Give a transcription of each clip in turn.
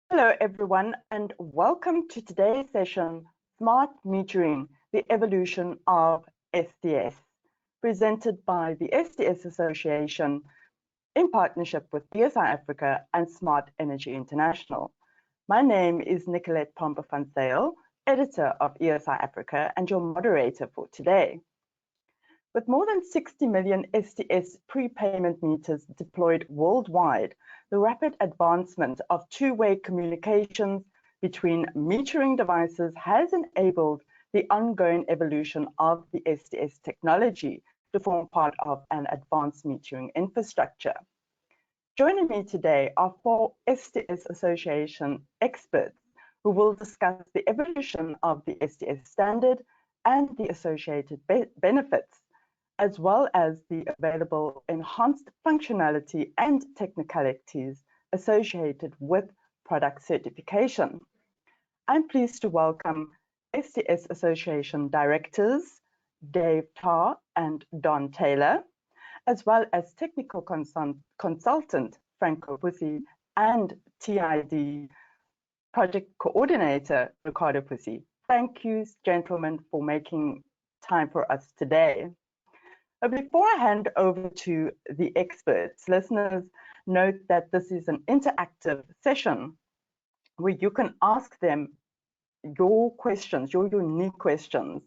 Hello everyone and welcome to today's session, Smart Metering, the Evolution of STS, presented by the STS Association in partnership with ESI Africa and Smart Energy International. My name is Nicolette Pomper van Zyl, editor of ESI Africa and your moderator for today. With more than 60 million STS prepayment meters deployed worldwide, the rapid advancement of two-way communications between metering devices has enabled the ongoing evolution of the STS technology to form part of an advanced metering infrastructure. Joining me today are 4 STS Association experts who will discuss the evolution of the STS standard and the associated benefits, as well as the available enhanced functionality and technicalities associated with product certification. I'm pleased to welcome STS Association Directors Dave Tarr and Don Taylor, as well as Technical Consultant Franco Pucci and TID Project Coordinator Ricardo Pucci. Thank you, gentlemen, for making time for us today. Before I hand over to the experts, listeners, note that this is an interactive session where you can ask them your questions, your unique questions.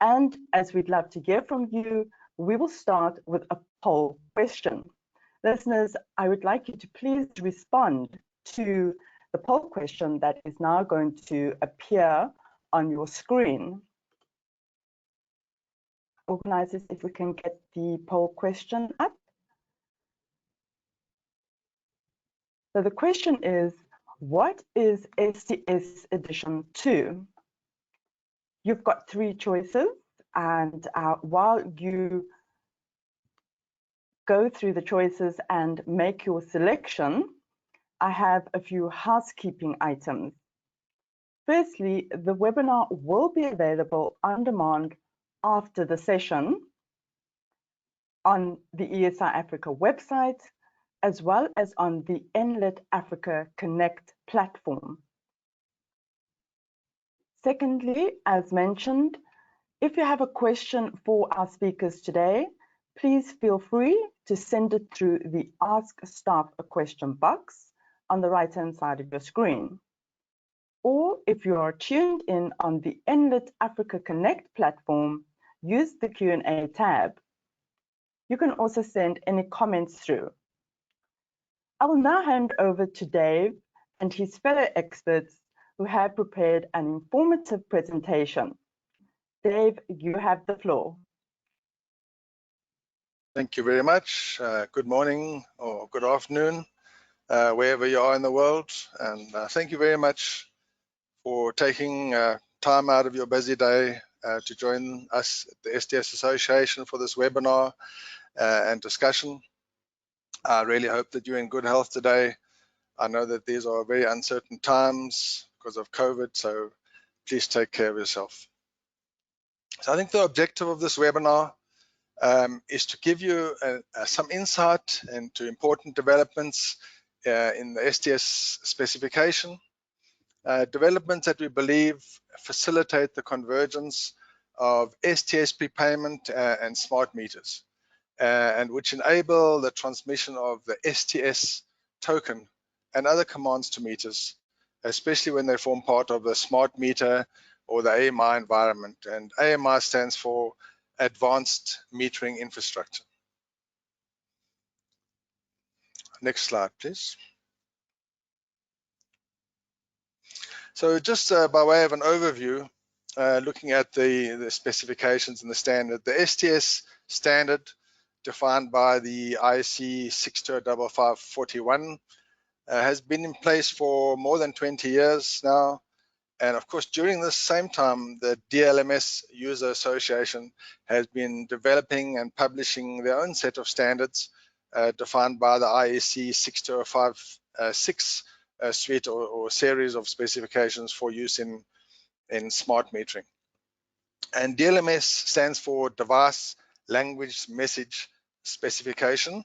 And as we'd love to hear from you, we will start with a poll question. Listeners, I would like you to please respond to the poll question that is now going to appear on your screen. Organizers, if we can get the poll question up. So the question is, what is STS Edition 2? You've got 3 choices, and while you go through the choices and make your selection, I have a few housekeeping items. Firstly, the webinar will be available on demand after the session on the ESI Africa website, as well as on the NLET Africa Connect platform. Secondly, as mentioned, if you have a question for our speakers today, please feel free to send it through the Ask Staff a Question box on the right-hand side of your screen. Or if you are tuned in on the NLET Africa Connect platform, use the Q&A tab. You can also send any comments through. I will now hand over to Dave and his fellow experts who have prepared an informative presentation. Dave, you have the floor. Thank you very much. Good morning or good afternoon, wherever you are in the world. And thank you very much for taking time out of your busy day to join us at the STS Association for this webinar and discussion. I really hope that you're in good health today. I know that these are very uncertain times because of COVID, so please take care of yourself. So I think the objective of this webinar is to give you some insight into important developments in the STS specification, developments that we believe facilitate the convergence of STS prepayment and smart meters, and which enable the transmission of the STS token and other commands to meters, especially when they form part of the smart meter or the AMI environment. And AMI stands for Advanced Metering Infrastructure. Next slide, please. So just by way of an overview, looking at the specifications and the standard, the STS standard defined by the IEC 6205541 has been in place for more than 20 years now. And of course, during this same time, the DLMS User Association has been developing and publishing their own set of standards defined by the IEC 62056 suite or series of specifications for use in smart metering. And DLMS stands for Device Language Message Specification,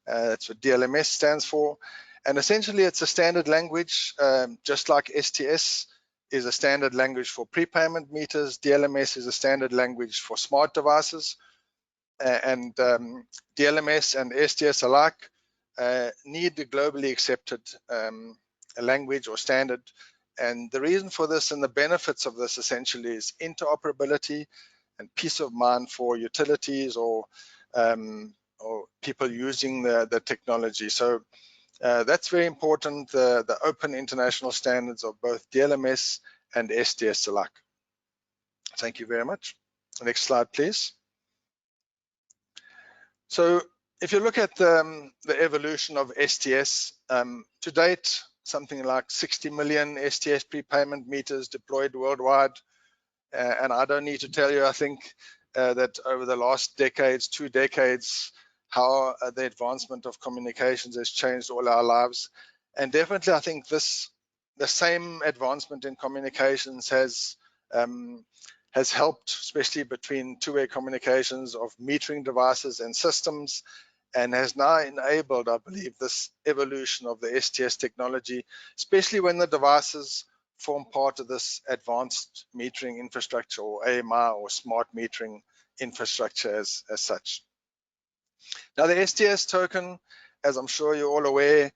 That's what DLMS stands for. And essentially, it's a standard language, just like STS is a standard language for prepayment meters. DLMS is a standard language for smart devices. And DLMS and STS alike need a globally accepted language or standard. And the reason for this and the benefits of this essentially is interoperability and peace of mind for utilities or people using the technology. So that's very important, the open international standards of both DLMS and STS alike. Thank you very much. Next slide, please. So if you look at the evolution of STS, to date, something like 60 million STS prepayment meters deployed worldwide. And I don't need to tell you, I think, that over the last decades, 2 decades, how the advancement of communications has changed all our lives. And definitely, I think the same advancement in communications has helped, especially between two-way communications of metering devices and systems, and has now enabled, I believe, this evolution of the STS technology, especially when the devices form part of this advanced metering infrastructure, or AMI, or smart metering infrastructure as such. Now, the STS token, as I'm sure you're all aware,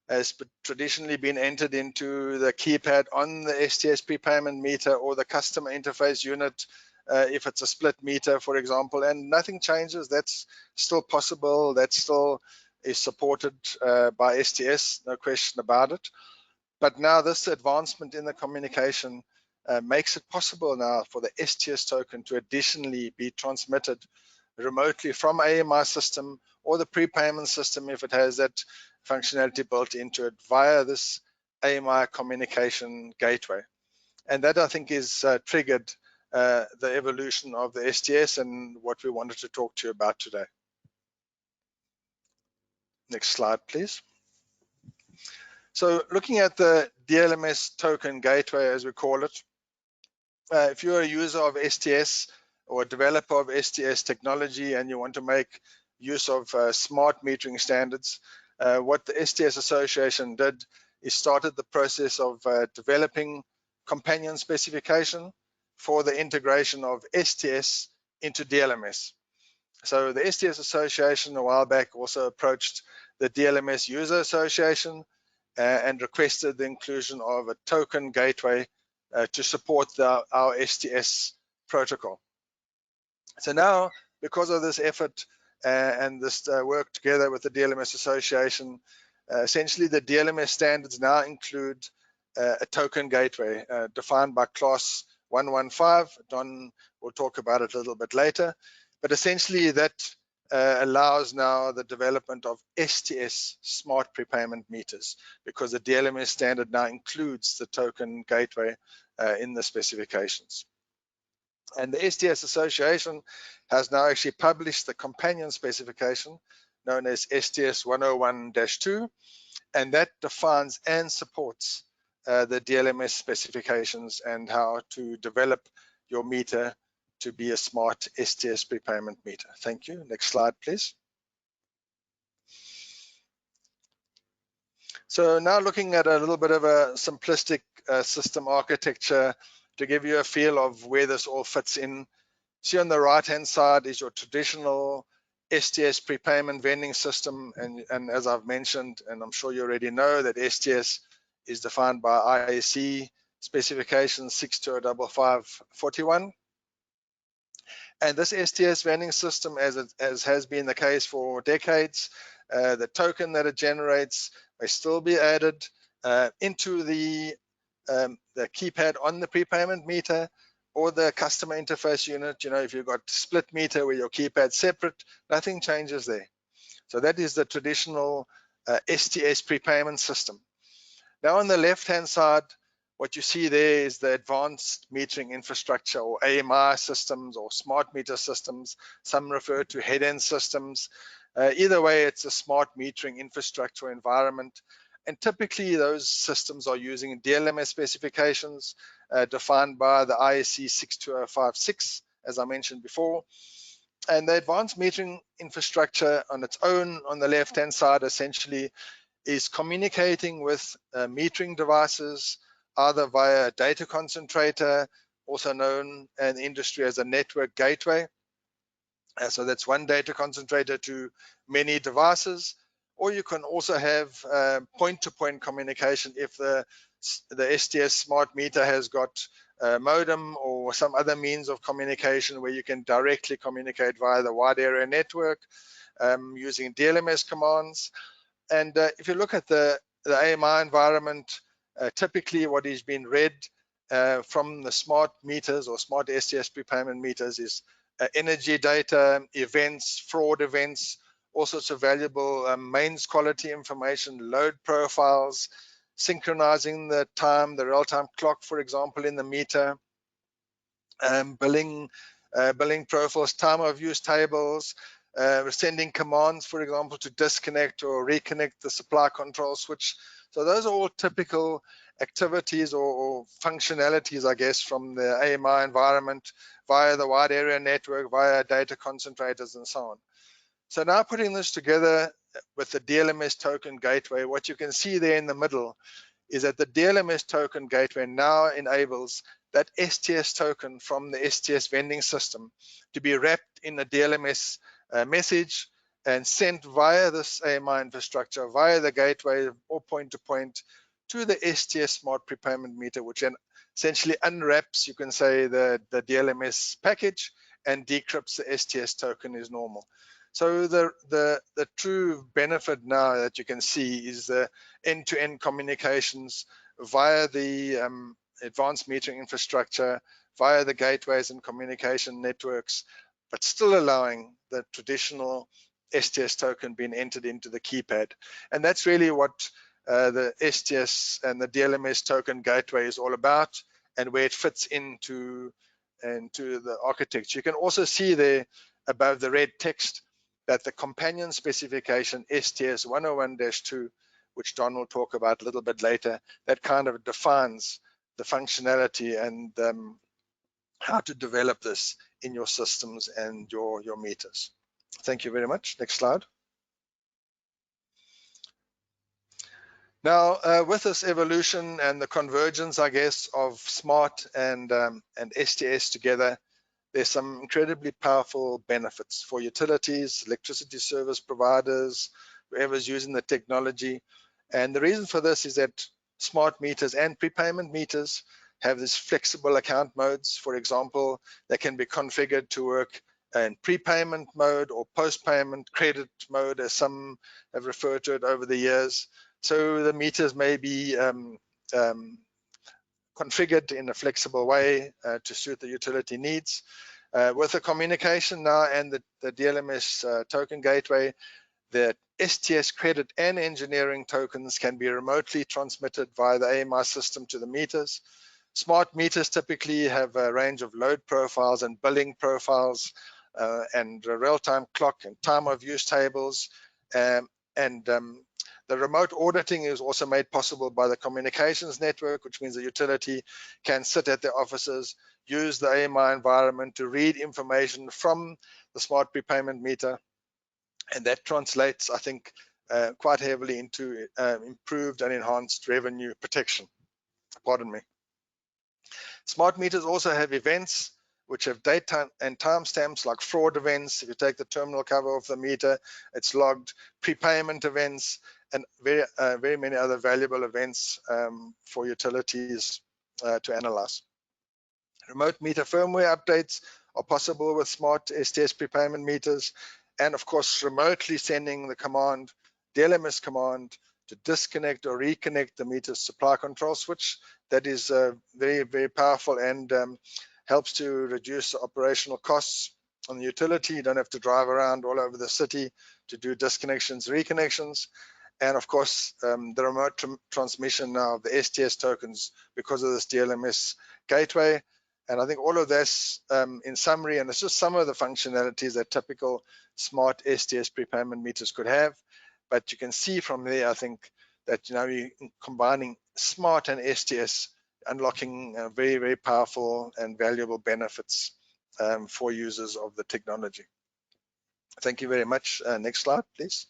has traditionally been entered into the keypad on the STS prepayment meter or the customer interface unit if it's a split meter, for example, and nothing changes. That's still possible. That still is supported by STS, no question about it. But now this advancement in the communication makes it possible now for the STS token to additionally be transmitted remotely from AMI system or the prepayment system if it has that functionality built into it via this AMI communication gateway. And that, I think, is triggered the evolution of the STS and what we wanted to talk to you about today. Next slide, please. So looking at the DLMS token gateway, as we call it, if you're a user of STS or a developer of STS technology and you want to make use of smart metering standards, what the STS Association did is started the process of developing companion specification for the integration of STS into DLMS. So the STS Association a while back also approached the DLMS User Association and requested the inclusion of a token gateway to support our STS protocol. So now, because of this effort and this work together with the DLMS Association, essentially the DLMS standards now include a token gateway defined by class 115. Don will talk about it a little bit later, but essentially that allows now the development of STS smart prepayment meters, because the DLMS standard now includes the token gateway in the specifications. And the STS Association has now actually published the companion specification known as STS 101-2, and that defines and supports the DLMS specifications and how to develop your meter to be a smart STS prepayment meter. Thank you. Next slide, please. So now looking at a little bit of a simplistic system architecture to give you a feel of where this all fits in. See, on the right-hand side is your traditional STS prepayment vending system, and as I've mentioned, and I'm sure you already know, that STS is defined by IEC specification 6205541. And this STS vending system, as has been the case for decades, the token that it generates may still be added into the keypad on the prepayment meter or the customer interface unit. You know, if you've got split meter where your keypad's separate, nothing changes there. So that is the traditional STS prepayment system. Now on the left-hand side, what you see there is the advanced metering infrastructure, or AMI systems, or smart meter systems. Some refer to head-end systems. Either way, it's a smart metering infrastructure environment. And typically those systems are using DLMS specifications defined by the IEC 62056, as I mentioned before. And the advanced metering infrastructure on its own, on the left-hand side, essentially is communicating with metering devices, either via a data concentrator, also known in the industry as a network gateway. So that's one data concentrator to many devices, or you can also have point-to-point communication if the STS smart meter has got a modem or some other means of communication where you can directly communicate via the wide area network using DLMS commands. And if you look at the AMI environment, typically what is being read from the smart meters or smart STS prepayment meters is energy data, events, fraud events, all sorts of valuable mains quality information, load profiles, synchronizing the time, the real-time clock, for example, in the meter, billing profiles, time of use tables, sending commands, for example, to disconnect or reconnect the supply control switch. So those are all typical activities or functionalities, I guess, from the AMI environment via the wide area network, via data concentrators and so on. So now putting this together with the DLMS token gateway, what you can see there in the middle is that the DLMS token gateway now enables that STS token from the STS vending system to be wrapped in a DLMS message and sent via this AMI infrastructure, via the gateway or point-to-point to the STS smart prepayment meter, which then essentially unwraps, you can say, the DLMS package and decrypts the STS token as normal. So the true benefit now that you can see is the end-to-end communications via the advanced metering infrastructure, via the gateways and communication networks, but still allowing the traditional STS token being entered into the keypad. And that's really what the STS and the DLMS token gateway is all about, and where it fits into the architecture. You can also see there above the red text that the companion specification STS 101-2, which Don will talk about a little bit later, that kind of defines the functionality and how to develop this in your systems and your meters. Thank you very much. Next slide. Now, with this evolution and the convergence, I guess, of smart and STS together, there's some incredibly powerful benefits for utilities, electricity service providers, whoever's using the technology. And the reason for this is that smart meters and prepayment meters have these flexible account modes. For example, they can be configured to work in prepayment mode or post-payment credit mode, as some have referred to it over the years. So the meters may be configured in a flexible way to suit the utility needs. With the communication now and the DLMS token gateway, the STS credit and engineering tokens can be remotely transmitted via the AMI system to the meters. Smart meters typically have a range of load profiles and billing profiles and real-time clock and time of use tables. The remote auditing is also made possible by the communications network, which means the utility can sit at their offices, use the AMI environment to read information from the smart prepayment meter. And that translates, I think, quite heavily into improved and enhanced revenue protection. Pardon me. Smart meters also have events which have date and timestamps, like fraud events. If you take the terminal cover off the meter, it's logged. Prepayment events and very many other valuable events for utilities to analyze. Remote meter firmware updates are possible with smart STS prepayment meters, and of course remotely sending the command, DLMS command, to disconnect or reconnect the meter's supply control switch. That is very, very powerful and helps to reduce operational costs on the utility. You don't have to drive around all over the city to do disconnections, reconnections. And of course, the remote transmission now of the STS tokens because of this DLMS gateway. And I think all of this, in summary, and it's just some of the functionalities that typical smart STS prepayment meters could have. But you can see from there, I think, that you're combining smart and STS, unlocking very, very powerful and valuable benefits for users of the technology. Thank you very much. Next slide, please.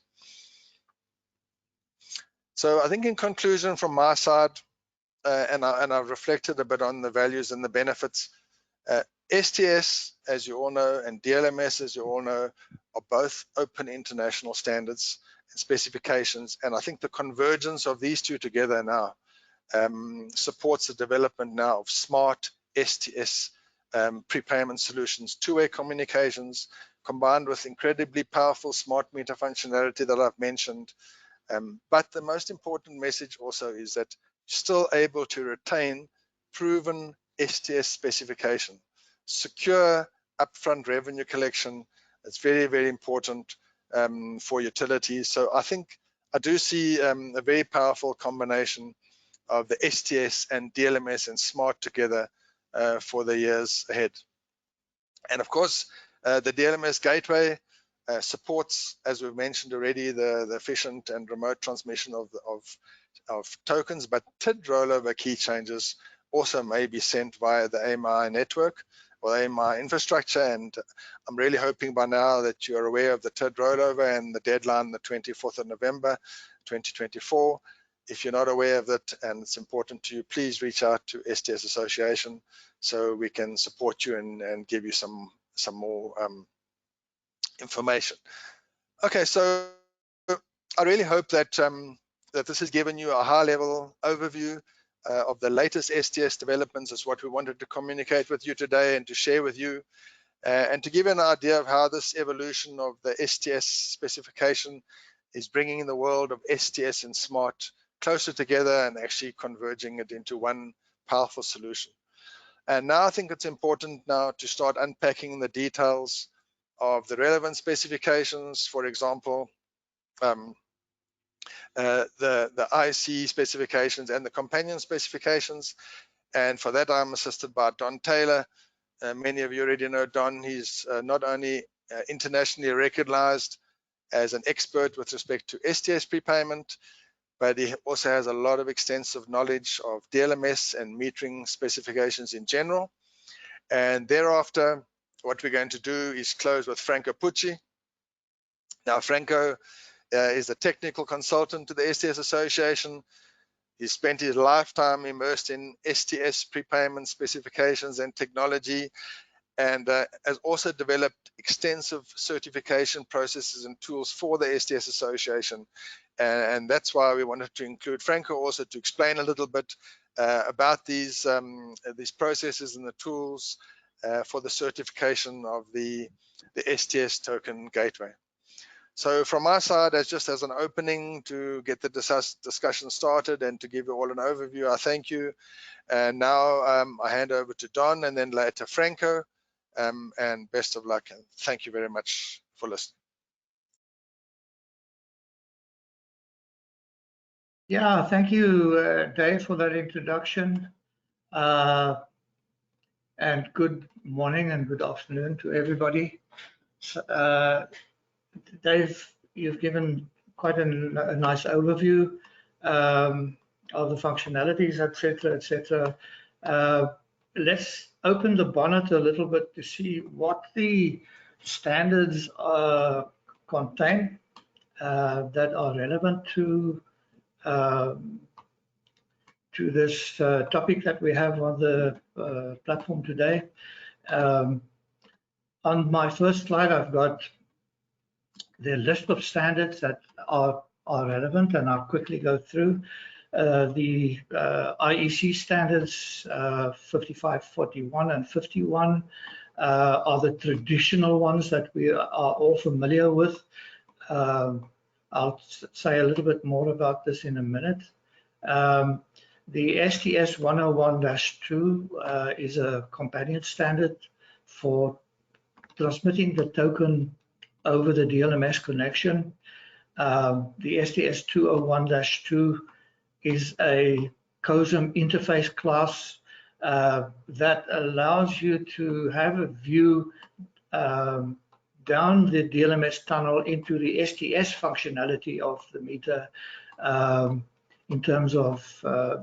So I think in conclusion from my side, and I've reflected a bit on the values and the benefits. STS, as you all know, and DLMS, as you all know, are both open international standards and specifications. And I think the convergence of these two together now supports the development now of smart STS prepayment solutions, two-way communications, combined with incredibly powerful smart meter functionality that I've mentioned. But the most important message also is that you're still able to retain proven STS specification, secure upfront revenue collection. It's very, very important for utilities. So I think I do see a very powerful combination of the STS and DLMS and smart together for the years ahead. And of course, the DLMS gateway supports, as we've mentioned already, the efficient and remote transmission of tokens, but TID rollover key changes also may be sent via the AMI network or AMI infrastructure. And I'm really hoping by now that you're aware of the TID rollover and the deadline, the 24th of November, 2024. If you're not aware of it and it's important to you, please reach out to STS Association so we can support you and give you some more information. Okay, so I really hope that that this has given you a high-level overview of the latest STS developments. Is what we wanted to communicate with you today and to share with you, and to give you an idea of how this evolution of the STS specification is bringing the world of STS and smart closer together and actually converging it into one powerful solution. And now I think it's important now to start unpacking the details of the relevant specifications. For example, the IC specifications and the companion specifications. And for that, I'm assisted by Don Taylor. Many of you already know Don. He's not only internationally recognized as an expert with respect to STS prepayment, but he also has a lot of extensive knowledge of DLMS and metering specifications in general. And thereafter, what we're going to do is close with Franco Pucci. Now, Franco is a technical consultant to the STS Association. He spent his lifetime immersed in STS prepayment specifications and technology, and has also developed extensive certification processes and tools for the STS Association. And that's why we wanted to include Franco also to explain a little bit about these processes and the tools for the certification of the STS token gateway. So from our side, just as an opening to get the discussion started and to give you all an overview, I thank you. And now I hand over to Don and then later Franco, and best of luck. And thank you very much for listening. Yeah, thank you, Dave, for that introduction. And good morning and good afternoon to everybody. Dave, you've given quite a nice overview of the functionalities, etc., etc. Let's open the bonnet a little bit to see what the standards contain that are relevant to this topic that we have on the platform today. On my first slide, I've got the list of standards that are relevant, and I'll quickly go through. The IEC standards 55, 41, and 51 are the traditional ones that we are all familiar with. I'll say a little bit more about this in a minute. The STS 101-2 is a companion standard for transmitting the token over the DLMS connection. The STS 201-2 is a COSM interface class that allows you to have a view down the DLMS tunnel into the STS functionality of the meter in terms of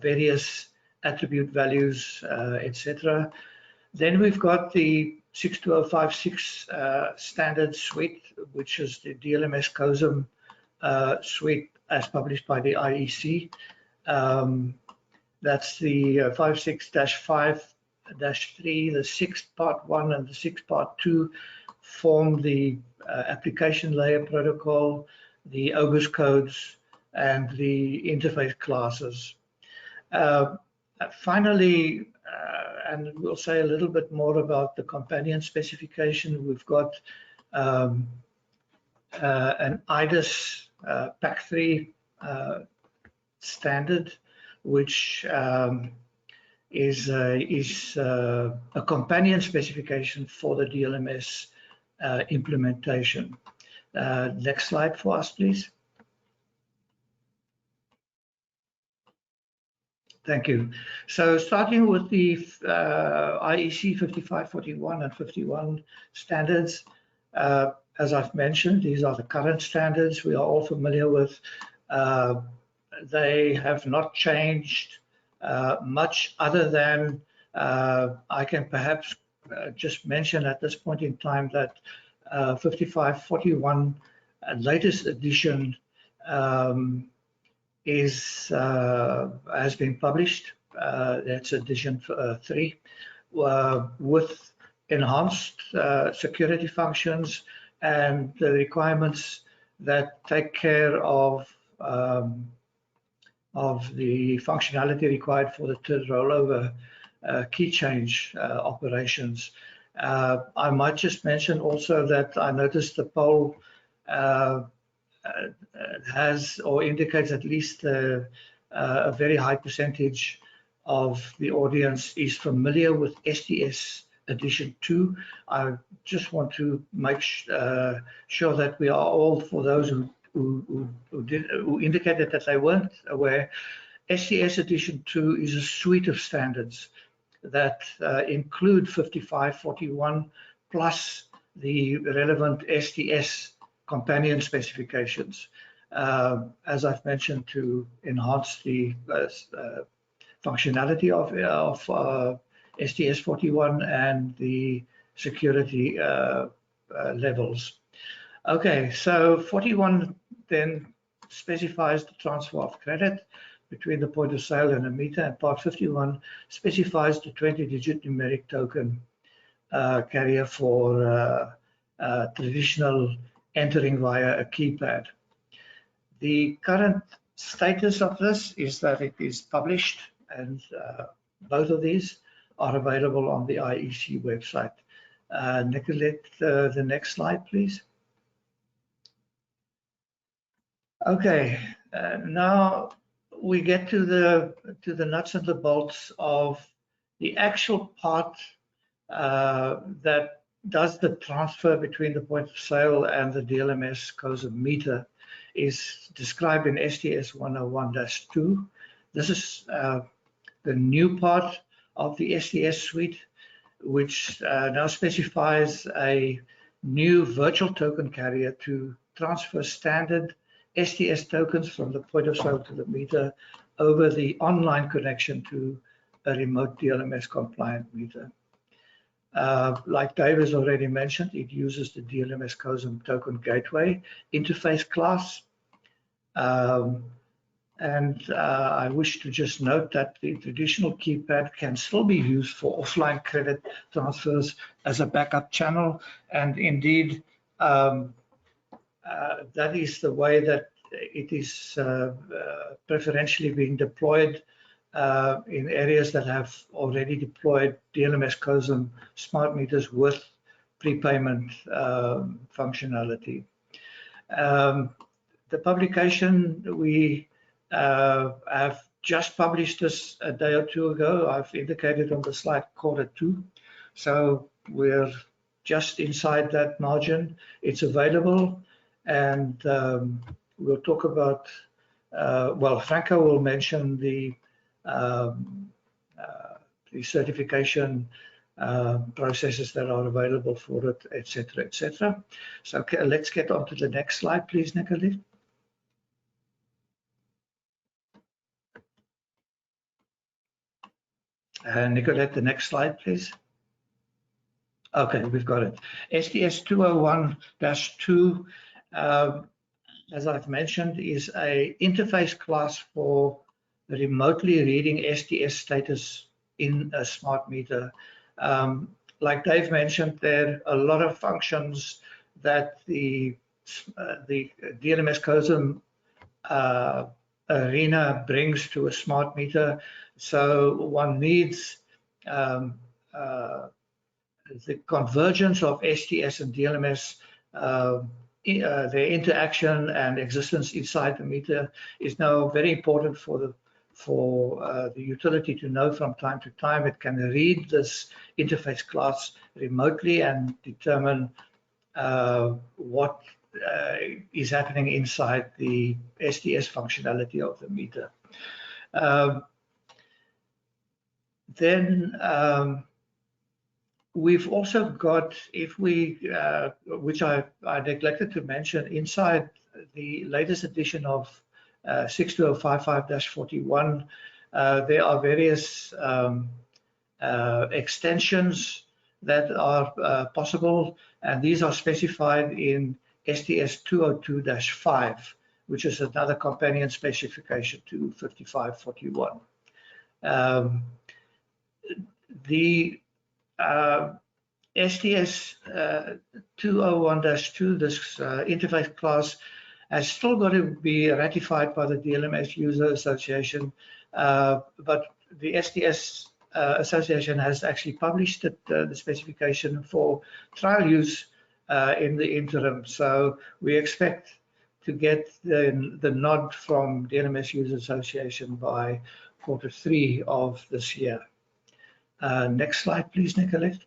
various attribute values, etc. Then we've got the 62056 standard suite, which is the DLMS COSM suite as published by the IEC. That's the 56-5-3, the 6 part 1 and the 6 part 2 form the application layer protocol, the OGUS codes, and the interface classes. Finally, and we'll say a little bit more about the companion specification. We've got an IDIS PAC3 standard, which is a companion specification for the DLMS implementation. Next slide for us, please. Thank you. So starting with the IEC 5541 and 51 standards, as I've mentioned, these are the current standards we are all familiar with. They have not changed much other than I can perhaps just mention at this point in time that 5541 latest edition has been published. That's edition 3 with enhanced security functions and the requirements that take care of the functionality required for the third rollover key change operations. I might just mention also that I noticed the poll has or indicates at least a very high percentage of the audience is familiar with STS edition 2. I just want to make sure that we are all, for those who indicated that they weren't aware, STS edition 2 is a suite of standards that include 5541 plus the relevant STS companion specifications, as I've mentioned, to enhance the functionality of STS 41 and the security levels. Okay, so 41 then specifies the transfer of credit between the point of sale and a meter, and part 51 specifies the 20-digit numeric token carrier for traditional entering via a keypad. The current status of this is that it is published, and both of these are available on the IEC website. Nicolette, the next slide, please. Okay, now we get to the nuts and the bolts of the actual part that does the transfer between the point of sale and the DLMS COSM meter is described in STS 101-2. This is the new part of the STS suite, which now specifies a new virtual token carrier to transfer standard STS tokens from the point of sale to the meter over the online connection to a remote DLMS compliant meter. Like Dave has already mentioned, it uses the DLMS COSM token gateway interface class. I wish to just note that the traditional keypad can still be used for offline credit transfers as a backup channel, and indeed that is the way that it is preferentially being deployed in areas that have already deployed DLMS COSM smart meters with prepayment functionality. The publication, we have just published this a day or two ago. I've indicated on the slide Q2, so we're just inside that margin. It's available, and we'll talk about, well, Franco will mention the certification processes that are available for it, etc., etc. So okay, let's get on to the next slide, please, Nicolette. Nicolette, the next slide, please. Okay, we've got it. STS 201-2, as I've mentioned, is a interface class for remotely reading STS status in a smart meter. Like Dave mentioned, there are a lot of functions that the DLMS COSM arena brings to a smart meter. So one needs the convergence of STS and DLMS. Their interaction and existence inside the meter is now very important for the utility to know from time to time. It can read this interface class remotely and determine what is happening inside the STS functionality of the meter. We've also got, which I neglected to mention, inside the latest edition of 62055-41, there are various extensions that are possible, and these are specified in STS 202-5, which is another companion specification to 5541. The STS 201-2, this interface class, has still got to be ratified by the DLMS User Association, but the STS Association has actually published the specification for trial use in the interim. So we expect to get the nod from DLMS User Association by Q3 of this year. Next slide, please, Nicolette.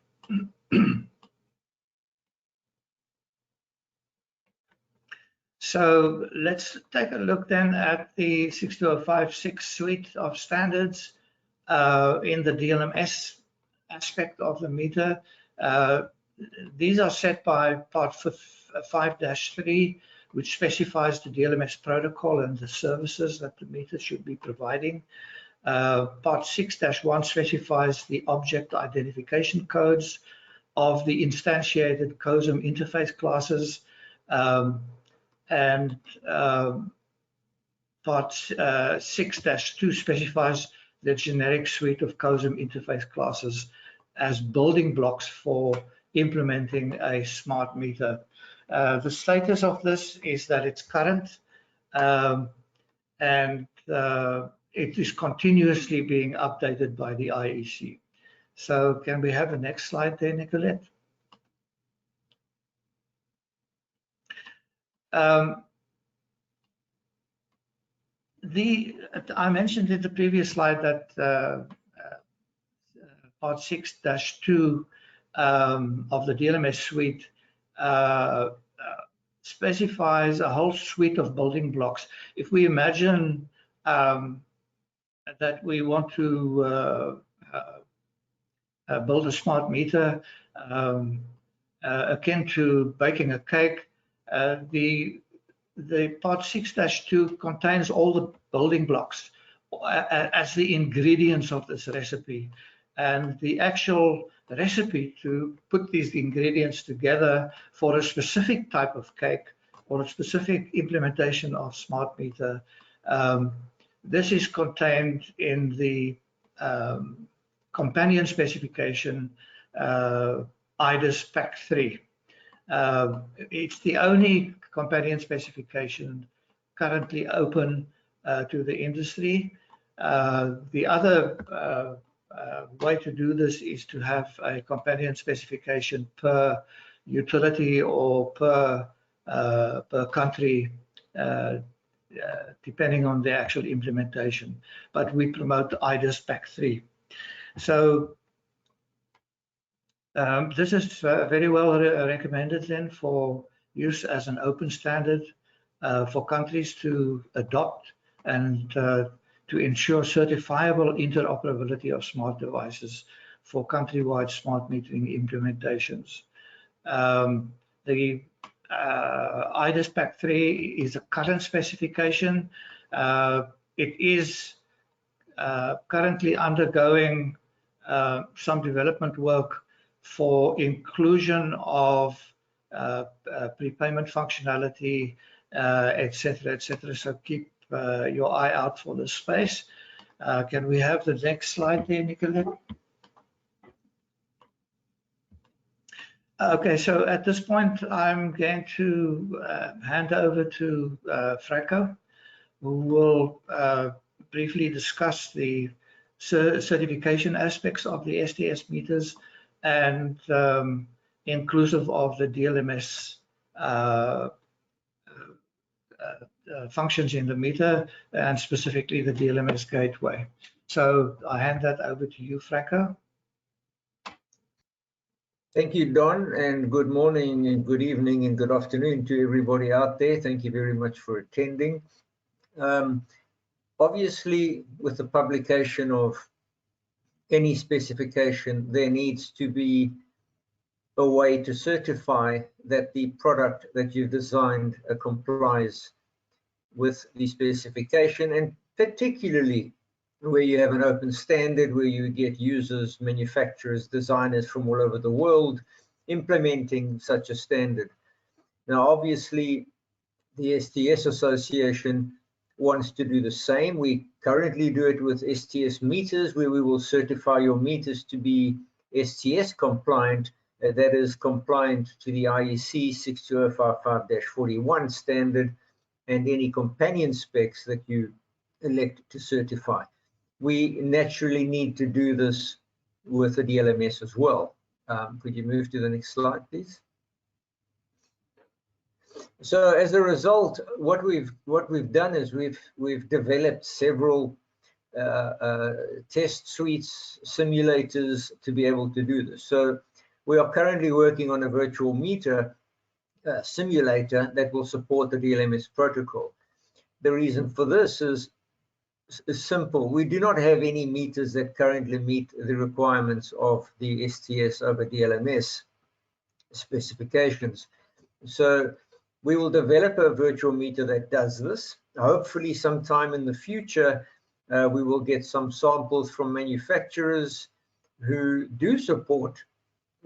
So let's take a look then at the 62056 suite of standards in the DLMS aspect of the meter. These are set by Part 5-3, which specifies the DLMS protocol and the services that the meter should be providing. Part 6-1 specifies the object identification codes of the instantiated COSM interface classes, and Part 6-2 specifies the generic suite of COSM interface classes as building blocks for implementing a smart meter. The status of this is that it's current, and it is continuously being updated by the IEC. So can we have the next slide there, Nicolette? I mentioned in the previous slide that Part 6-2 of the DLMS suite specifies a whole suite of building blocks. If we imagine that we want to build a smart meter akin to baking a cake, the Part 6-2 contains all the building blocks as the ingredients of this recipe, and the actual recipe to put these ingredients together for a specific type of cake or a specific implementation of smart meter. This is contained in the companion specification IDIS Pack 3. It's the only companion specification currently open to the industry. The other way to do this is to have a companion specification per utility or per country, depending on the actual implementation. But we promote the IDIS Pack 3. So this is very well recommended then for use as an open standard for countries to adopt and to ensure certifiable interoperability of smart devices for countrywide smart metering implementations. The IDIS Pack 3 is a current specification. It is currently undergoing some development work for inclusion of prepayment functionality, etc., etc. So keep your eye out for this space. Can we have the next slide there, Nicolette? Okay, so at this point, I'm going to hand over to Franco, who will briefly discuss the certification aspects of the STS meters and inclusive of the DLMS functions in the meter, and specifically the DLMS gateway. So I hand that over to you, Franco. Thank you, Don, and good morning and good evening and good afternoon to everybody out there. Thank you very much for attending. Obviously, with the publication of any specification, there needs to be a way to certify that the product that you've designed complies with the specification, and particularly where you have an open standard, where you get users, manufacturers, designers from all over the world implementing such a standard. Now, obviously, the STS Association wants to do the same. We currently do it with STS meters, where we will certify your meters to be STS compliant, that is compliant to the IEC 62055-41 standard and any companion specs that you elect to certify. We naturally need to do this with the DLMS as well. Could you move to the next slide, please? So as a result, what we've done is we've developed several test suites, simulators to be able to do this. So we are currently working on a virtual meter simulator that will support the DLMS protocol. The reason for this is simple. We do not have any meters that currently meet the requirements of the STS over DLMS specifications. So we will develop a virtual meter that does this. Hopefully sometime in the future, we will get some samples from manufacturers who do support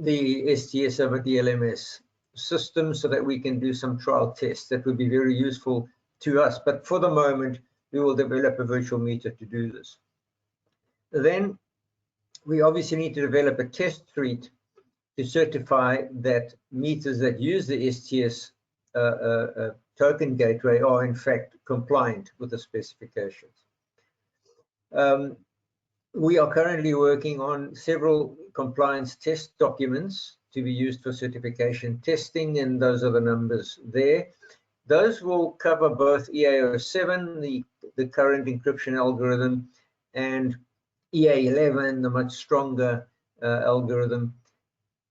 the STS over DLMS system so that we can do some trial tests. That would be very useful to us. But for the moment, we will develop a virtual meter to do this. Then we obviously need to develop a test suite to certify that meters that use the STS token gateway are in fact compliant with the specifications. We are currently working on several compliance test documents to be used for certification testing, and those are the numbers there. Those will cover both EA07, the current encryption algorithm, and EA11, the much stronger algorithm.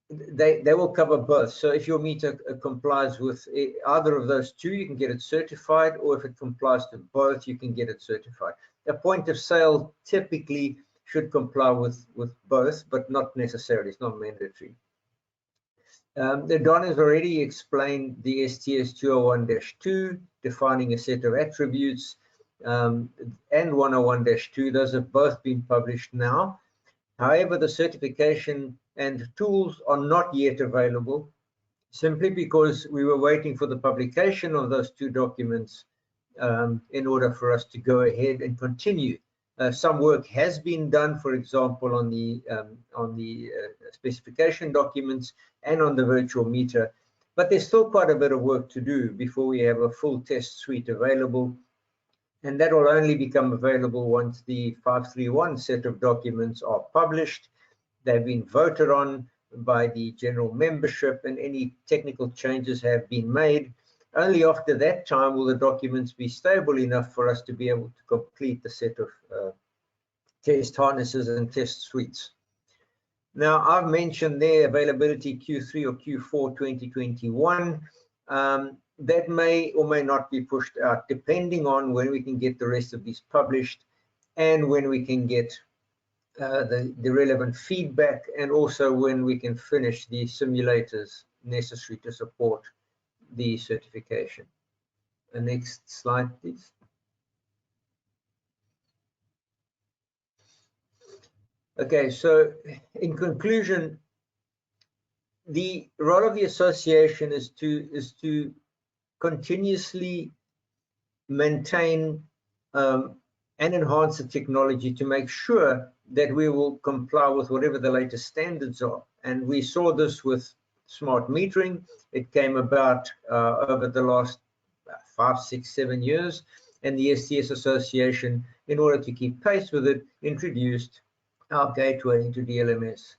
They will cover both. So if your meter complies with either of those two, you can get it certified, or if it complies to both, you can get it certified. A point of sale typically should comply with both, but not necessarily. It's not mandatory. Don has already explained the STS 201-2, defining a set of attributes, and 101-2. Those have both been published now. However, the certification and tools are not yet available, simply because we were waiting for the publication of those two documents in order for us to go ahead and continue. Some work has been done, for example, on the specification documents and on the virtual meter, but there's still quite a bit of work to do before we have a full test suite available, and that will only become available once the 531 set of documents are published. They've been voted on by the general membership, and any technical changes have been made. Only after that time will the documents be stable enough for us to be able to complete the set of test harnesses and test suites. Now, I've mentioned their availability Q3 or Q4 2021. That may or may not be pushed out, depending on when we can get the rest of these published and when we can get the relevant feedback, and also when we can finish the simulators necessary to support the certification. The next slide, please. Okay, so in conclusion, the role of the association is to continuously maintain and enhance the technology to make sure that we will comply with whatever the latest standards are. And we saw this with smart metering. It came about over the last 5, 6, 7 years, and the STS Association, in order to keep pace with it, introduced our gateway into DLMS.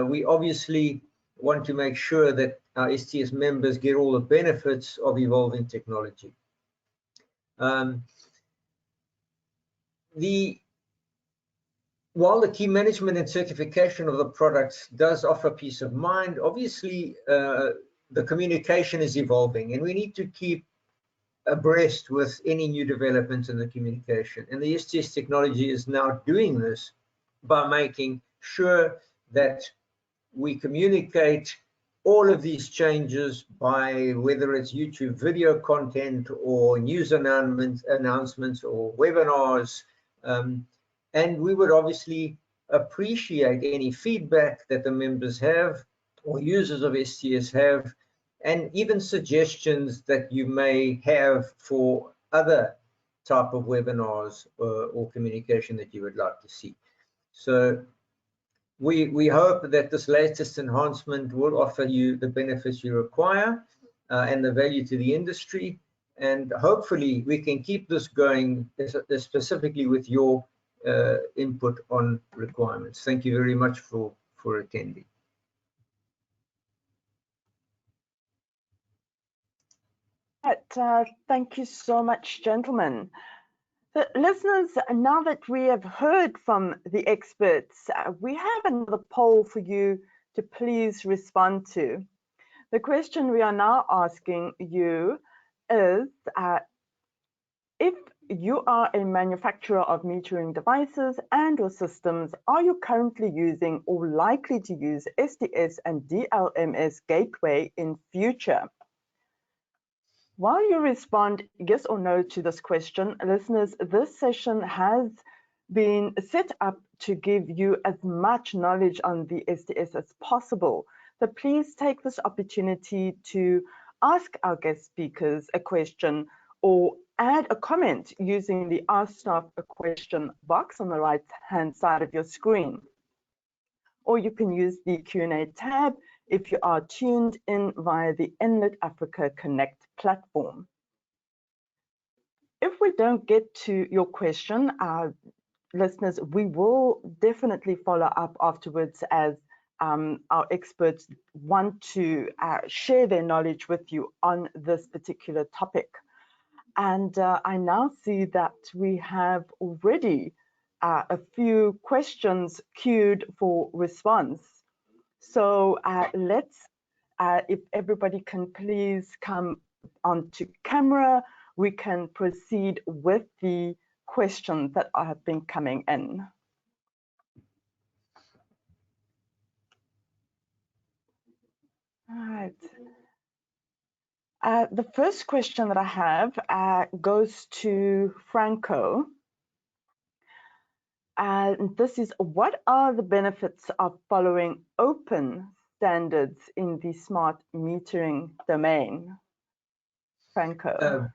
We obviously want to make sure that our STS members get all the benefits of evolving technology. While the key management and certification of the products does offer peace of mind, obviously the communication is evolving, and we need to keep abreast with any new developments in the communication. And the STS technology is now doing this by making sure that we communicate all of these changes by whether it's YouTube video content or news announcements or webinars. And we would obviously appreciate any feedback that the members have or users of STS have, and even suggestions that you may have for other type of webinars or communication that you would like to see. So we hope that this latest enhancement will offer you the benefits you require and the value to the industry. And hopefully we can keep this going, specifically with your input on requirements. Thank you very much for attending. Thank you so much, gentlemen. So, listeners, now that we have heard from the experts, we have another poll for you to please respond to. The question we are now asking you is, if you are a manufacturer of metering devices and or systems, are you currently using or likely to use STS and DLMS gateway in future? While you respond yes or no to this question, listeners, this session has been set up to give you as much knowledge on the STS as possible. So please take this opportunity to ask our guest speakers a question or add a comment using the Ask Staff a Question box on the right-hand side of your screen. Or you can use the Q&A tab if you are tuned in via the Enlit Africa Connect platform. If we don't get to your question, listeners, we will definitely follow up afterwards, as our experts want to share their knowledge with you on this particular topic. And I now see that we have already a few questions queued for response. So let's, if everybody can please come onto camera, we can proceed with the questions that have been coming in. All right. The first question that I have goes to Franco. And this is, what are the benefits of following open standards in the smart metering domain? Franco.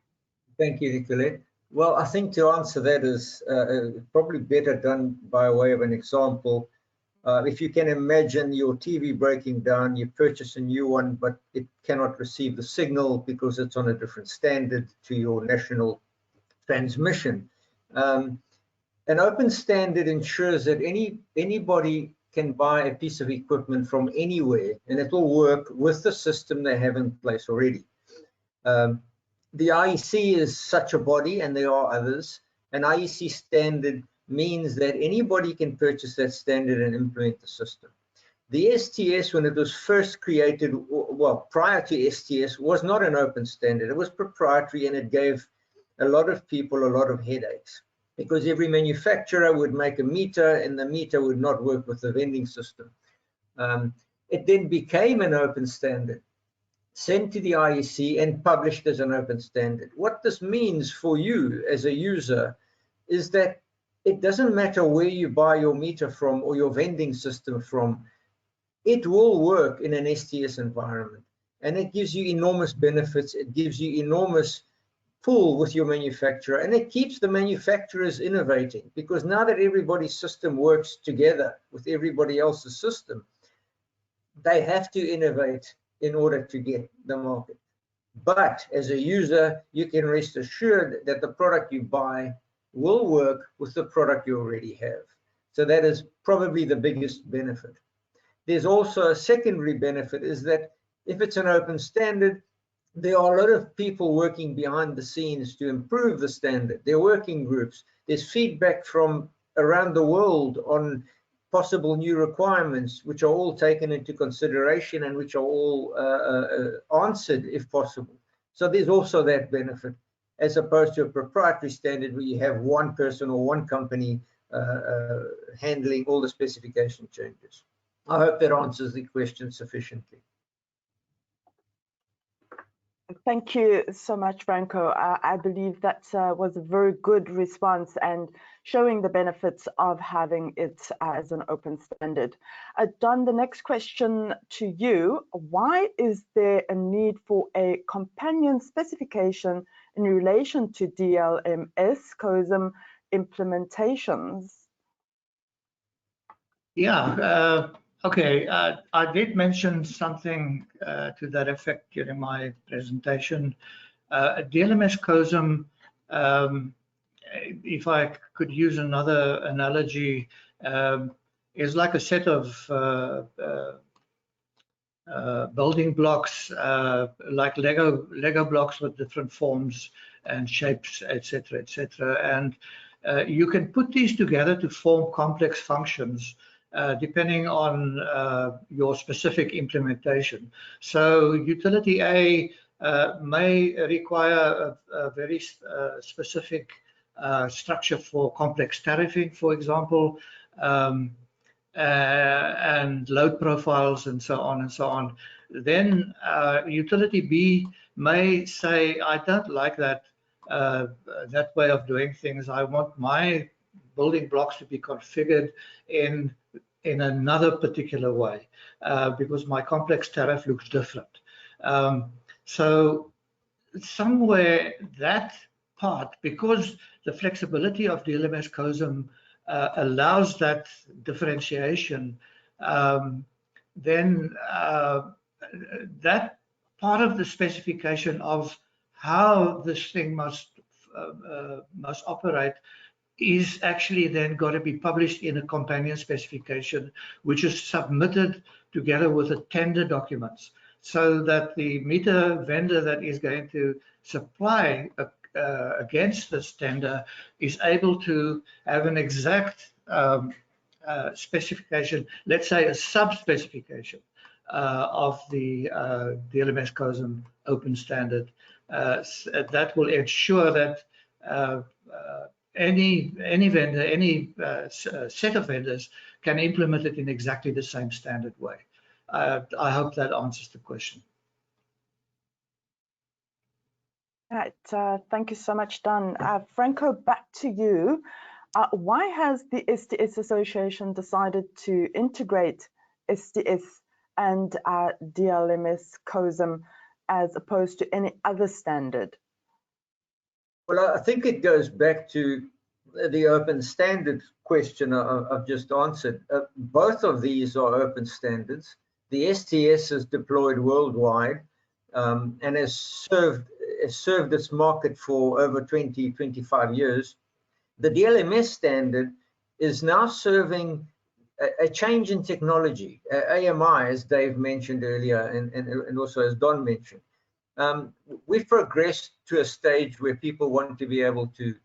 Thank you, Nicolette. Well, I think to answer that is probably better done by way of an example. If you can imagine your TV breaking down, you purchase a new one, but it cannot receive the signal because it's on a different standard to your national transmission. An open standard ensures that anybody can buy a piece of equipment from anywhere, and it will work with the system they have in place already. The IEC is such a body, and there are others. An IEC standard means that anybody can purchase that standard and implement the system. The STS, when it was first created, well, prior to STS, was not an open standard. It was proprietary, and it gave a lot of people a lot of headaches, because every manufacturer would make a meter and the meter would not work with the vending system. It then became an open standard, sent to the IEC and published as an open standard. What this means for you as a user is that it doesn't matter where you buy your meter from or your vending system from. it will work in an STS environment, and it gives you enormous benefits. It gives you enormous pull with your manufacturer, and it keeps the manufacturers innovating, because now that everybody's system works together with everybody else's system, they have to innovate in order to get the market. But as a user, you can rest assured that the product you buy will work with the product you already have. So that is probably the biggest benefit. There's also a secondary benefit, is that if it's an open standard, there are a lot of people working behind the scenes to improve the standard. There are working groups. There's feedback from around the world on possible new requirements, which are all taken into consideration and which are all answered if possible. So there's also that benefit, as opposed to a proprietary standard where you have one person or one company handling all the specification changes. I hope that answers the question sufficiently. Thank you so much, Franco. I believe that was a very good response and showing the benefits of having it as an open standard. Don, the next question to you. Why is there a need for a companion specification in relation to DLMS COSM implementations? Yeah. Okay, I did mention something to that effect during my presentation. DLMS COSM, if I could use another analogy, is like a set of building blocks, like Lego blocks with different forms and shapes, etc., etc. And you can put these together to form complex functions, depending on your specific implementation. So utility A may require a very specific structure for complex tariffing, for example, and load profiles and so on and so on. Then utility B may say, I don't like that that way of doing things. I want my building blocks to be configured in another particular way, because my complex tariff looks different. So somewhere that part, because the flexibility of DLMS COSM allows that differentiation, then that part of the specification of how this thing must operate is actually then got to be published in a companion specification, which is submitted together with the tender documents, so that the meter vendor that is going to supply against this tender is able to have an exact specification, let's say a sub-specification of the DLMS COSM open standard. That will ensure that any vendor, any set of vendors can implement it in exactly the same standard way. I hope that answers the question. Right, thank you so much, Don. Franco, back to you. Why has the STS Association decided to integrate STS and DLMS COSM as opposed to any other standard? Well, I think it goes back to the open standard question I've just answered. Both of these are open standards. The STS is deployed worldwide and has served its market for over 25 years. The DLMS standard is now serving a change in technology, AMI, as Dave mentioned earlier, and also as Don mentioned. We've progressed to a stage where people want to be able to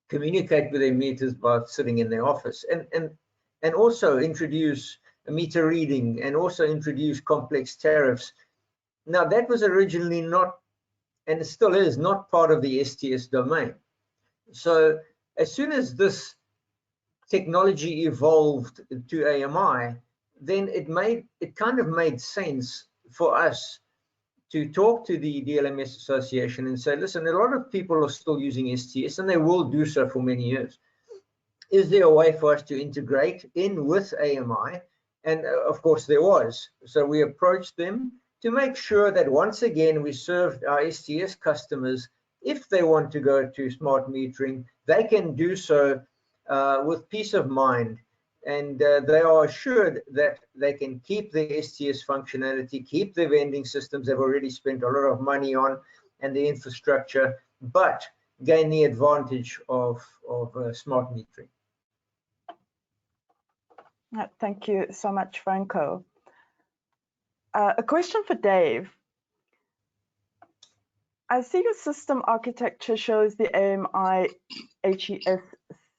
communicate with their meters by sitting in their office, and also introduce a meter reading, and also introduce complex tariffs. Now, that was originally not, and it still is not, part of the STS domain. So as soon as this technology evolved to AMI, then it kind of made sense for us to talk to the DLMS Association and say, listen, a lot of people are still using STS, and they will do so for many years. Is there a way for us to integrate in with AMI And of course there was. So we approached them to make sure that once again we served our STS customers. If they want to go to smart metering, they can do so with peace of mind, and they are assured that they can keep the STS functionality, keep the vending systems they've already spent a lot of money on, and the infrastructure, but gain the advantage of smart metering. Thank you so much, Franco. A question for Dave. I see your system architecture shows the AMI HES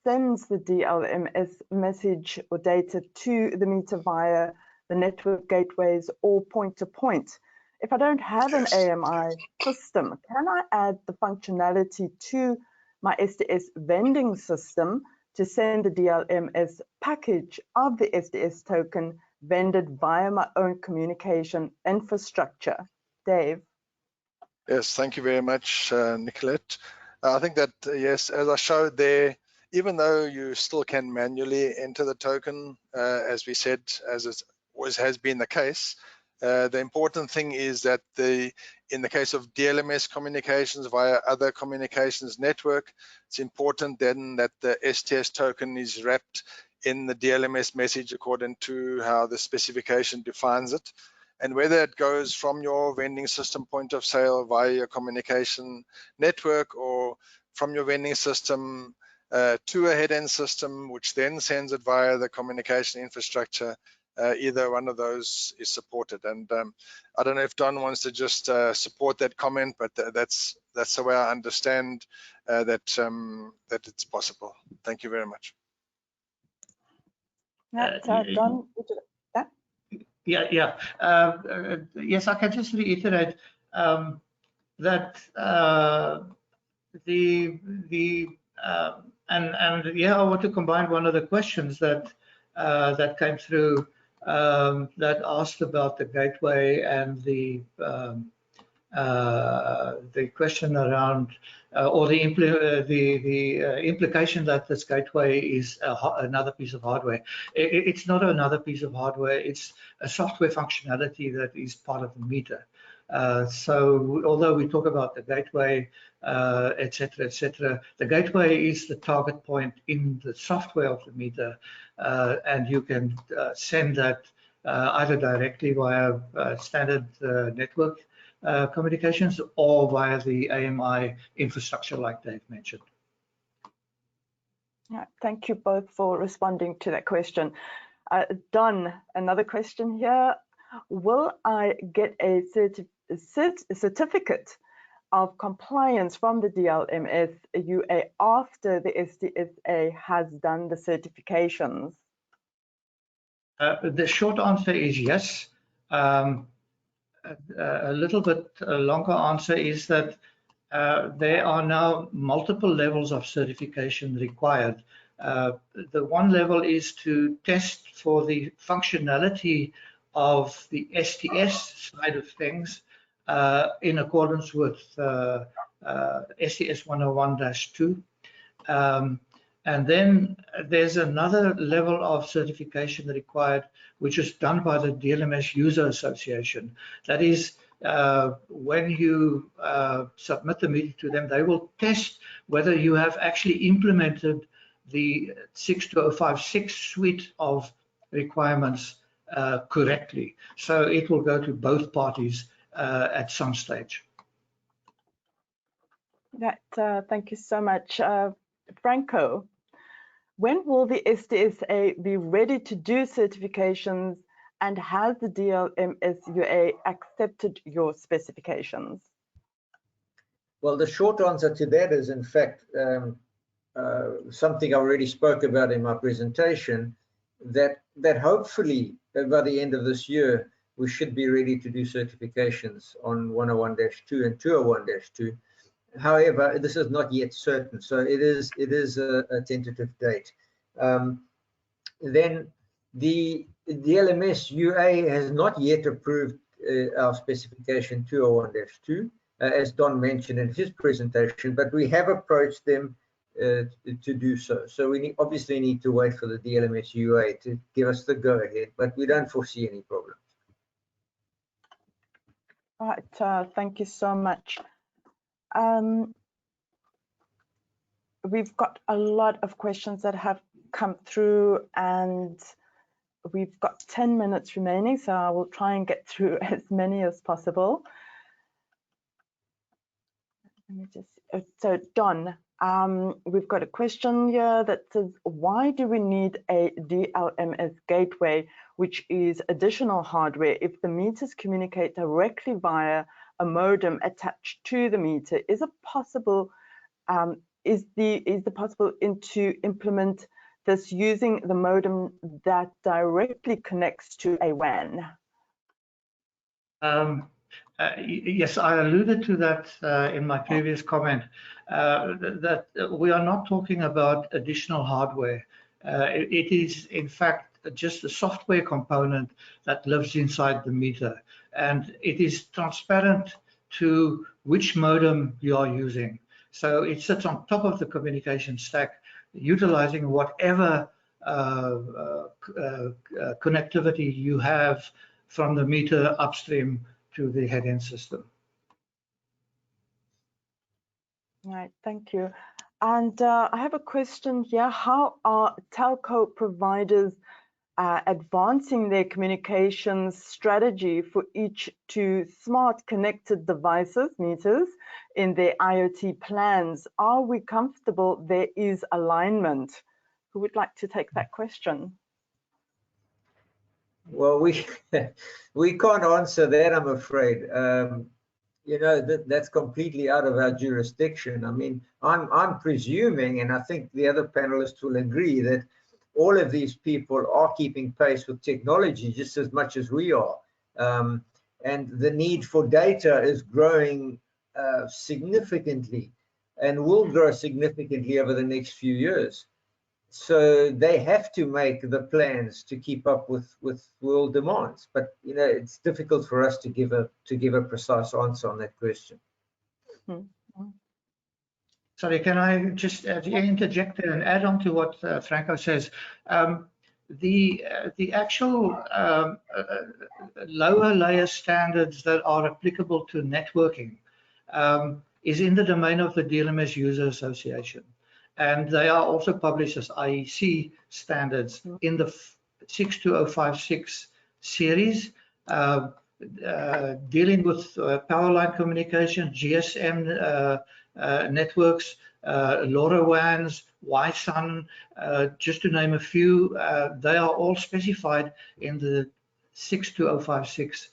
sends the DLMS message or data to the meter via the network gateways or point-to-point. If I don't have an AMI system, can I add the functionality to my STS vending system to send the DLMS package of the STS token vended via my own communication infrastructure? Dave? Yes, thank you very much, Nicolette. I think that, yes, as I showed there, even though you still can manually enter the token, as we said, as it has been the case, the important thing is that in the case of DLMS communications via other communications network, it's important then that the STS token is wrapped in the DLMS message according to how the specification defines it. And whether it goes from your vending system point of sale via your communication network or from your vending system to a head-end system, which then sends it via the communication infrastructure, either one of those is supported. And I don't know if Don wants to just support that comment, but that's the way I understand that it's possible. Thank you very much. Don, yes, I can just reiterate that I want to combine one of the questions that that came through that asked about the gateway and the question around or the implication that this gateway is another piece of hardware. It's not another piece of hardware, it's a software functionality that is part of the meter. So although we talk about the gateway, etc., the gateway is the target point in the software of the meter, and you can send that either directly via standard network communications or via the AMI infrastructure like Dave mentioned. Yeah, thank you both for responding to that question. Don, another question here. Will I get a certificate of compliance from the DLMS UA after the STSA has done the certifications? The short answer is yes. A little bit longer answer is that there are now multiple levels of certification required. The one level is to test for the functionality of the STS side of things in accordance with STS 101-2. And then there's another level of certification required, which is done by the DLMS User Association. That is, when you submit the meter to them, they will test whether you have actually implemented the 62056 suite of requirements correctly. So it will go to both parties at some stage. Thank you so much. Franco, when will the STSA be ready to do certifications, and has the DLMS UA accepted your specifications? Well, the short answer to that is, in fact, something I already spoke about in my presentation, that hopefully by the end of this year, we should be ready to do certifications on 101-2 and 201-2. However, this is not yet certain, so it is a tentative date. Then the DLMS UA has not yet approved our specification 201-2, as Don mentioned in his presentation, but we have approached them to do so. So we obviously need to wait for the DLMS UA to give us the go-ahead, but we don't foresee any problems. All right, thank you so much. We've got a lot of questions that have come through, and we've got 10 minutes remaining, so I will try and get through as many as possible. Let me just, so Don, we've got a question here that says, why do we need a DLMS gateway, which is additional hardware, if the meters communicate directly via a modem attached to the meter? Is it possible, is it possible to implement this using the modem that directly connects to a WAN? Yes, I alluded to that in my previous comment, that we are not talking about additional hardware. It is, in fact, just a software component that lives inside the meter, and it is transparent to which modem you are using. So it sits on top of the communication stack, utilizing whatever connectivity you have from the meter upstream to the head-end system. All right, thank you. And I have a question here. How are telco providers advancing their communications strategy for each two smart connected devices, meters, in their IoT plans? Are we comfortable there is alignment? Who would like to take that question? Well, we can't answer that, I'm afraid. You know, that's completely out of our jurisdiction. I mean, I'm presuming, and I think the other panelists will agree, that all of these people are keeping pace with technology just as much as we are. And the need for data is growing significantly and will grow significantly over the next few years. So they have to make the plans to keep up with world demands. But you know, it's difficult for us to give a precise answer on that question. Sorry, can I just interject there and add on to what Franco says? The actual lower layer standards that are applicable to networking is in the domain of the DLMS User Association. And they are also published as IEC standards in the 62056 series, dealing with power line communication, GSM networks, LoRaWANs, Wi-SUN, just to name a few. They are all specified in the 62056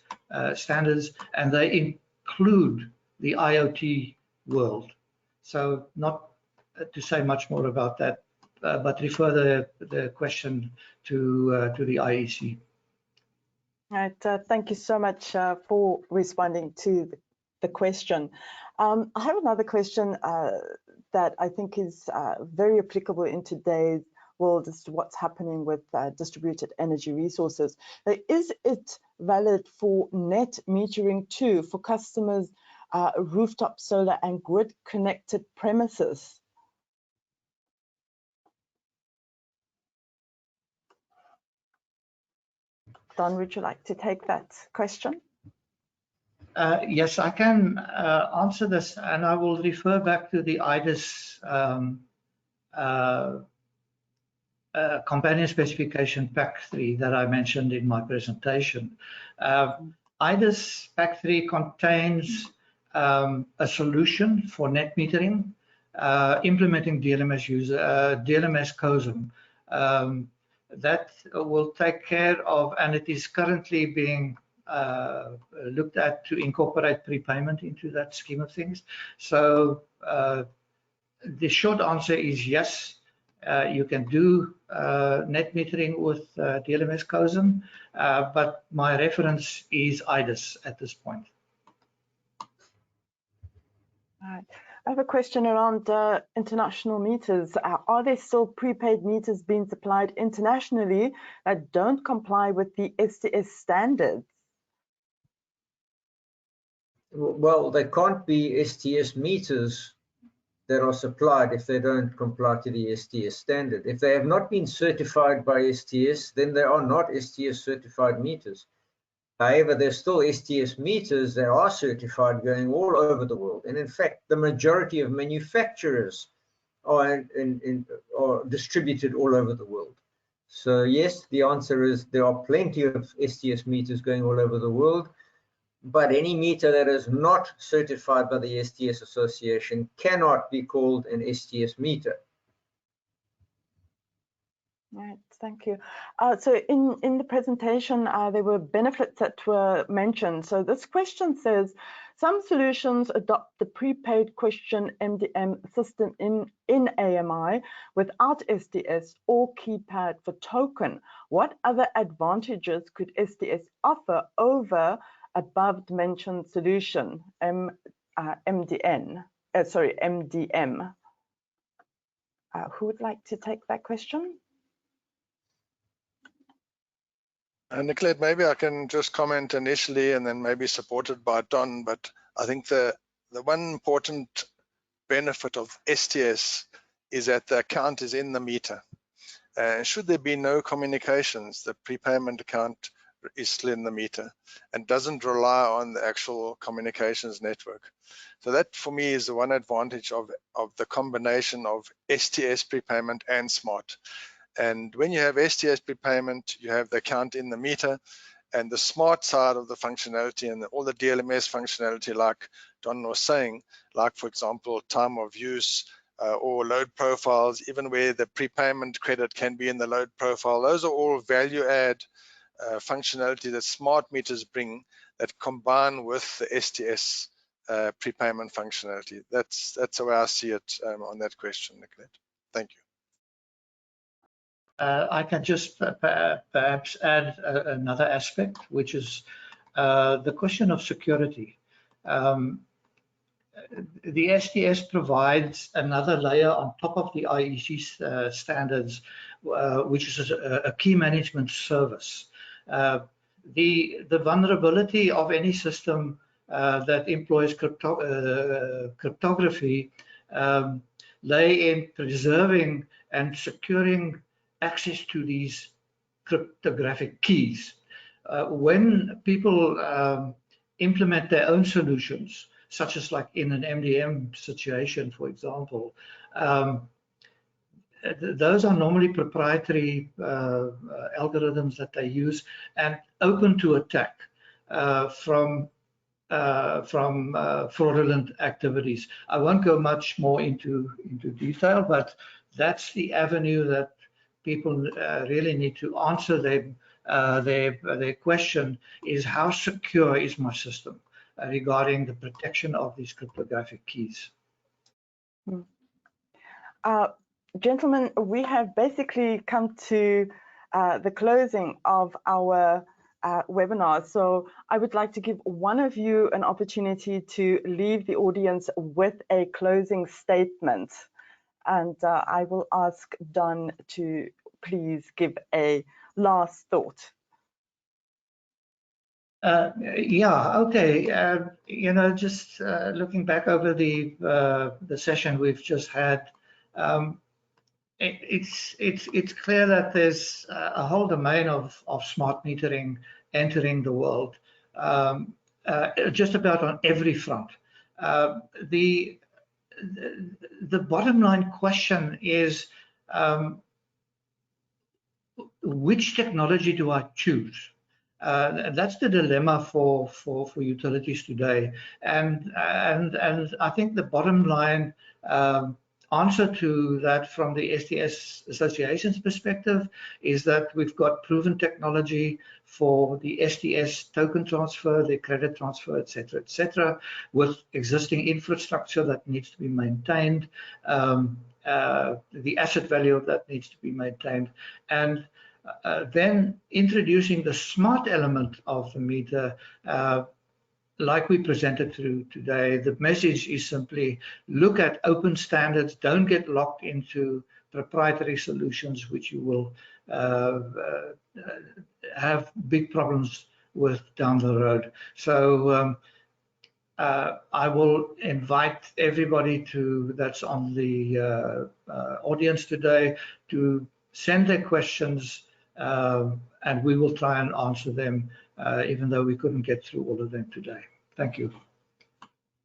standards, and they include the IoT world. So not to say much more about that, but refer the question to the IEC. All right, thank you so much for responding to the question. I have another question that I think is very applicable in today's world as to what's happening with distributed energy resources. Is it valid for net metering too for customers' rooftop solar and grid connected premises? Don, would you like to take that question? Yes, I can answer this, and I will refer back to the IDIS companion specification Pack 3 that I mentioned in my presentation. IDIS Pack 3 contains a solution for net metering, implementing DLMS COSM. That will take care of, and it is currently being looked at to incorporate prepayment into that scheme of things. So the short answer is yes, you can do net metering with DLMS COSM, but my reference is IDIS at this point. All right. I have a question around international meters. Are there still prepaid meters being supplied internationally that don't comply with the STS standards? Well, they can't be STS meters that are supplied if they don't comply to the STS standard. If they have not been certified by STS, then they are not STS certified meters. However, there's still STS meters that are certified going all over the world. And in fact, the majority of manufacturers are distributed all over the world. So yes, the answer is there are plenty of STS meters going all over the world, but any meter that is not certified by the STS Association cannot be called an STS meter. Right, thank you. So in the presentation, there were benefits that were mentioned. So this question says, some solutions adopt the prepaid question MDM system in AMI without STS or keypad for token. What other advantages could STS offer over above mentioned solution, MDM? Who would like to take that question? Nicolette, maybe I can just comment initially and then maybe supported by Don, but I think the one important benefit of STS is that the account is in the meter. Should there be no communications, the prepayment account is still in the meter and doesn't rely on the actual communications network. So that for me is the one advantage of the combination of STS prepayment and smart. And when you have STS prepayment, you have the account in the meter, and the smart side of the functionality and all the DLMS functionality, like Don was saying, like for example, time of use or load profiles, even where the prepayment credit can be in the load profile. Those are all value add functionality that smart meters bring that combine with the STS prepayment functionality. That's the way I see it on that question, Nicolette. Thank you. I can just perhaps add another aspect, which is the question of security. The STS provides another layer on top of the IEC standards, which is a key management service. The vulnerability of any system that employs cryptography lay in preserving and securing access to these cryptographic keys. When people implement their own solutions, such as like in an MDM situation, for example, those are normally proprietary algorithms that they use and open to attack from fraudulent activities. I won't go much more into detail, but that's the avenue that people really need to answer their question is, how secure is my system regarding the protection of these cryptographic keys? Gentlemen, we have basically come to the closing of our webinar. So I would like to give one of you an opportunity to leave the audience with a closing statement. And I will ask Don to please give a last thought. Yeah, okay. You know, just looking back over the session we've just had, it's clear that there's a whole domain of smart metering entering the world, just about on every front. The bottom line question is, which technology do I choose? That's the dilemma for utilities today, and I think the bottom line answer to that from the STS Association's perspective is that we've got proven technology for the STS token transfer, the credit transfer, etc., with existing infrastructure that needs to be maintained, the asset value of that needs to be maintained, and then introducing the smart element of the meter, like we presented through today. The message is simply look at open standards, don't get locked into proprietary solutions, which you will have big problems with down the road. So I will invite everybody that's on the audience today to send their questions, and we will try and answer them, even though we couldn't get through all of them today. Thank you.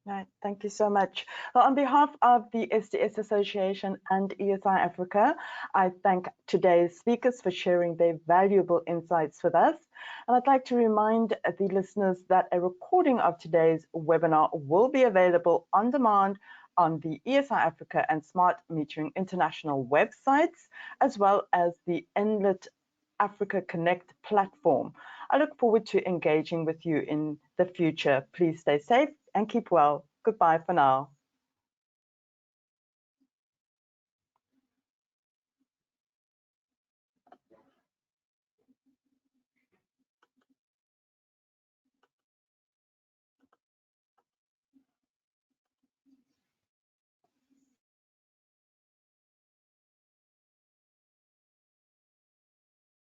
Right, thank you so much. Well, on behalf of the STS Association and ESI Africa, I thank today's speakers for sharing their valuable insights with us. And I'd like to remind the listeners that a recording of today's webinar will be available on demand on the ESI Africa and Smart Metering International websites, as well as the NLIT Africa Connect platform. I look forward to engaging with you in the future. Please stay safe and keep well. Goodbye for now.